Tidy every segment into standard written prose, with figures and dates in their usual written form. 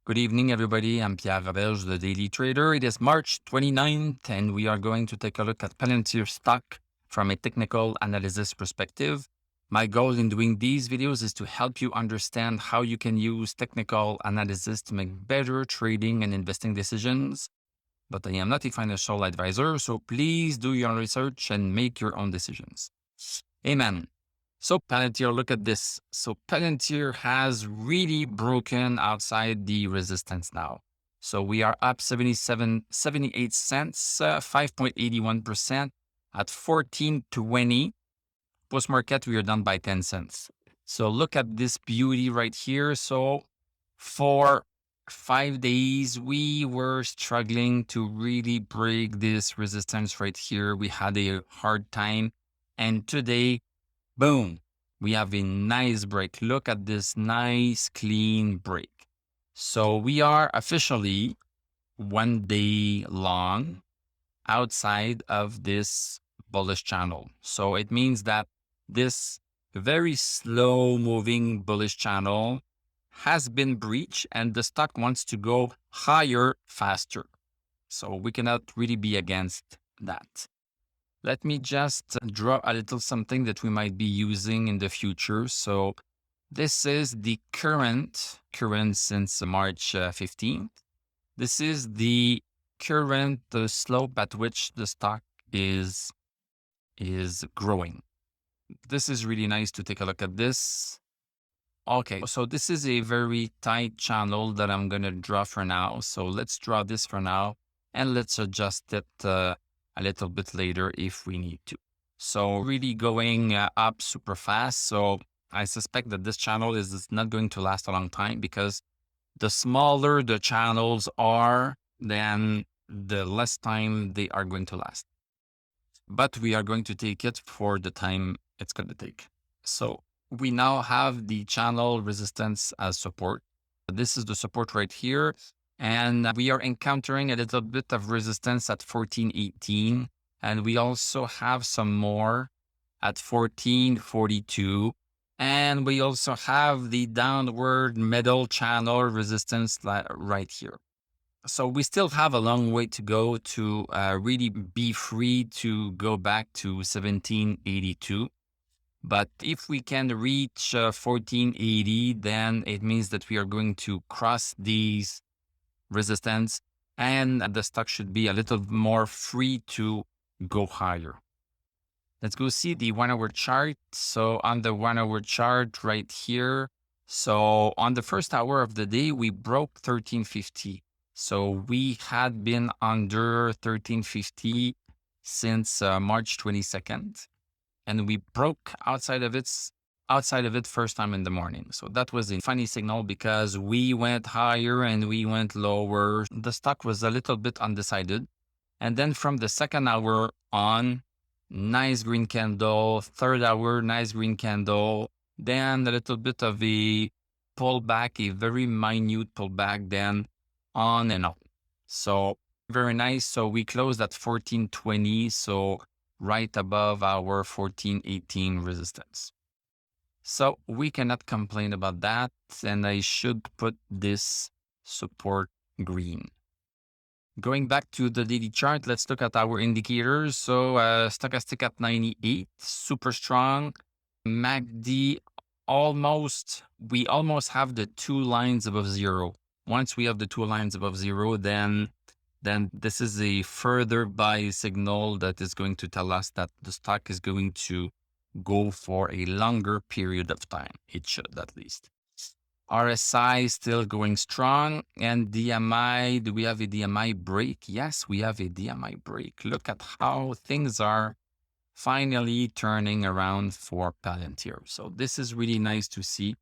Good evening, everybody. I'm Pierre Roberge, the Daily Trader. It is March 29th, and we are going to take a look at Palantir stock from a technical analysis perspective. My goal in doing these videos is to help you understand how you can use technical analysis to make better trading and investing decisions. But I am not a financial advisor, so please do your research and make your own decisions. Amen. So Palantir, look at this. So Palantir has really broken outside the resistance now. So we are up 78 cents, 5.81% at 14.20. Post-market, we are down by 10 cents. So look at this beauty right here. So for 5 days, we were struggling to really break this resistance right here. We had a hard time. And today, boom, we have a nice break. Look at this nice, clean break. So we are officially 1 day long outside of this bullish channel. So it means that this very slow moving bullish channel has been breached and the stock wants to go higher faster. So we cannot really be against that. Let me just draw a little something that we might be using in the future. So this is the current since March 15th. This is the current slope at which the stock is growing. This is really nice to take a look at this. Okay, so this is a very tight channel that I'm going to draw for now. So let's draw this for now and let's adjust it a little bit later if we need to. So really going up super fast. So I suspect that this channel is not going to last a long time because the smaller the channels are, then the less time they are going to last. But we are going to take it for the time it's going to take. So we now have the channel resistance as support. This is the support right here. And we are encountering a little bit of resistance at 14.18. And we also have some more at 14.42. And we also have the downward middle channel resistance right here. So we still have a long way to go to really be free to go back to 1782. But if we can reach 1480, then it means that we are going to cross these resistance and the stock should be a little more free to go higher. Let's go see the 1 hour chart. So on the 1 hour chart right here, so on the first hour of the day, we broke 1350. So we had been under 1350 since March 22nd, and we broke outside of it first time in the morning. So that was a funny signal because we went higher and we went lower. The stock was a little bit undecided. And then from the second hour on, nice green candle, third hour, nice green candle, then a little bit of a pullback, a very minute pullback, then on and on. So very nice. So we closed at 1420. So right above our 1418 resistance. So we cannot complain about that. And I should put this support green. Going back to the daily chart, let's look at our indicators. So stochastic at 98, super strong. MACD we almost have the 2 lines above zero. Once we have the 2 lines above zero, then this is a further buy signal that is going to tell us that the stock is going to go for a longer period of time. It should, at least. RSI still going strong. And DMI, do we have a DMI break? Yes, we have a DMI break. Look at how things are finally turning around for Palantir. So this is really nice to see.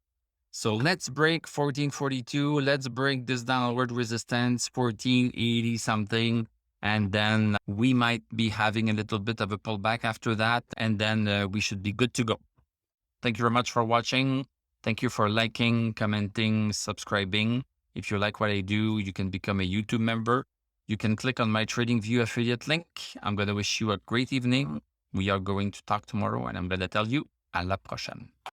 So let's break 1442. Let's break this downward resistance, 1480 something. And then we might be having a little bit of a pullback after that. And then we should be good to go. Thank you very much for watching. Thank you for liking, commenting, subscribing. If you like what I do, you can become a YouTube member. You can click on my TradingView affiliate link. I'm going to wish you a great evening. We are going to talk tomorrow and I'm going to tell you à la prochaine.